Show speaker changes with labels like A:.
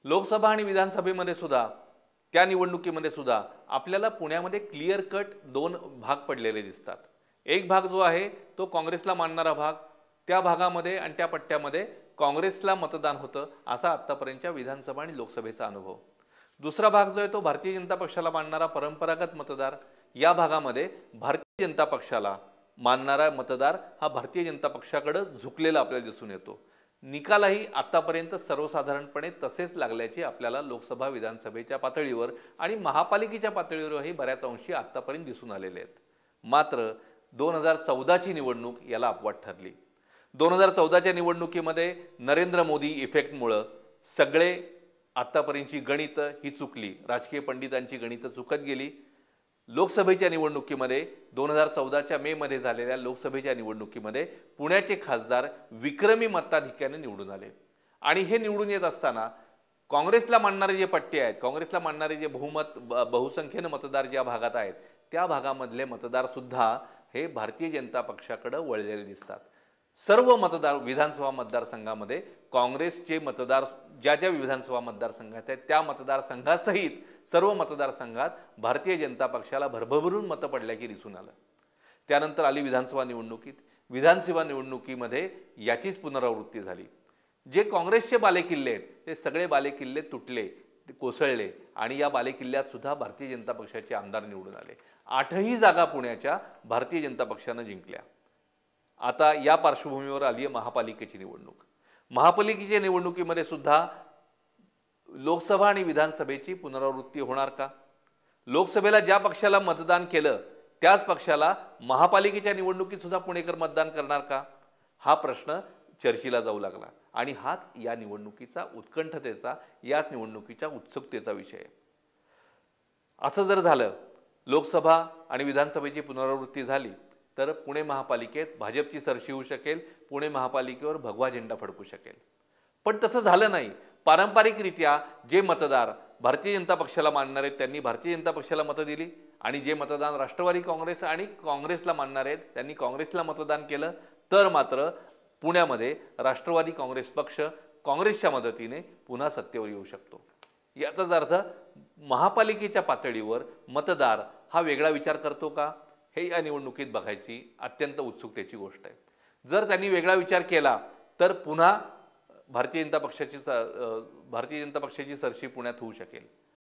A: लोकसभा आणि विधानसभेमध्ये सुद्धा त्या निवडणुकीमध्ये सुद्धा आपल्याला पुण्यामध्ये क्लिअर कट दोन भाग पडलेले दिसतात। एक भाग जो आहे तो काँग्रेसला मानणारा भाग, त्या भागामध्ये आणि त्या पट्ट्यामध्ये काँग्रेसला मतदान होतं असा आत्तापर्यंतच्या विधानसभा आणि लोकसभेचा अनुभव। दुसरा भाग जो आहे तो भारतीय जनता पक्षाला मानणारा परंपरागत मतदार, या भागामध्ये भारतीय जनता पक्षाला मानणारा मतदार हा भारतीय जनता पक्षाकडे झुकलेला आपल्याला दिसून येतो। निकालही आतापर्यंत सर्वसाधारणपणे तसेच लागल्याचे आपल्याला लोकसभा विधानसभेच्या पातळीवर आणि महापालिकेच्या पातळीवरही बऱ्याच अंशी आतापर्यंत दिसून आलेले आहेत। मात्र 2014 ची निवडणूक याला अपवाद ठरली। 2014च्या निवडणुकीमध्ये नरेंद्र मोदी इफेक्टमुळे सगळे आतापर्यंतची गणित ही चुकली, राजकीय पंडितांची गणित चुकत गेली। लोकसभेच्या निवडणुकीमध्ये 2014च्या मे मध्ये झालेल्या लोकसभेच्या निवडणुकीमध्ये पुण्याचे खासदार विक्रमी मताधिक्याने निवडून आले आणि हे निवडून येत असताना काँग्रेसला मानणारे जे पट्टे आहेत, काँग्रेसला मानणारे जे बहुसंख्येने मतदार ज्या भागात आहेत त्या भागामधले मतदार सुद्धा हे भारतीय जनता पक्षाकडे वळलेले दिसतात। सर्व मतदार विधानसभा मतदारसंघामध्ये काँग्रेसचे मतदार ज्या ज्या विधानसभा मतदारसंघात आहेत त्या मतदारसंघासहित सर्व मतदारसंघात भारतीय जनता पक्षाला भरभरून मतं पडल्याचे दिसून आलं। त्यानंतर आली विधानसभा निवडणुकीमध्ये याचीच पुनरावृत्ती झाली। जे काँग्रेसचे बालेकिल्ले आहेत ते सगळे बालेकिल्ले तुटले, कोसळले आणि या बालेकिल्ल्यात सुद्धा भारतीय जनता पक्षाचे आमदार निवडून आले। 8ही जागा पुण्याच्या भारतीय जनता पक्षाने जिंकल्या। आता या पार्श्वभूमीवर आली आहे महापालिकेची निवडणूक। महापालिकेच्या निवडणुकीमध्ये सुद्धा लोकसभा आणि विधानसभेची पुनरावृत्ती होणार का? लोकसभेला ज्या पक्षाला मतदान केलं त्याच पक्षाला महापालिकेच्या निवडणुकीत सुद्धा पुणेकर मतदान करणार का? हा प्रश्न चर्चेला जाऊ लागला आणि हाच या निवडणुकीचा उत्कंठतेचा, याच निवडणुकीच्या उत्सुकतेचा विषय आहे। असं जर झालं, लोकसभा आणि विधानसभेची पुनरावृत्ती झाली तर पुणे महापालिकेत भाजपची सरशी होऊ शकेल, पुणे महापालिकेवर भगवा झेंडा फडकू शकेल। पण तसं झालं नाही। पारंपरिकरित्या जे मतदार भारतीय जनता पक्षाला मानणार आहेत त्यांनी भारतीय जनता पक्षाला मतं दिली आणि जे मतदान राष्ट्रवादी काँग्रेस आणि काँग्रेसला मानणार आहेत त्यांनी काँग्रेसला मतदान केलं। तर मात्र पुण्यामध्ये राष्ट्रवादी काँग्रेस पक्ष काँग्रेसच्या मदतीने पुन्हा सत्तेवर येऊ शकतो। याचाच अर्थ महापालिकेच्या पातळीवर मतदार हा वेगळा विचार करतो का, हे या निवडणुकीत बघायची अत्यंत उत्सुकतेची गोष्ट आहे। जर त्यांनी वेगळा विचार केला तर पुन्हा भारतीय जनता पक्षाची सरशी पुण्यात होऊ शकेल।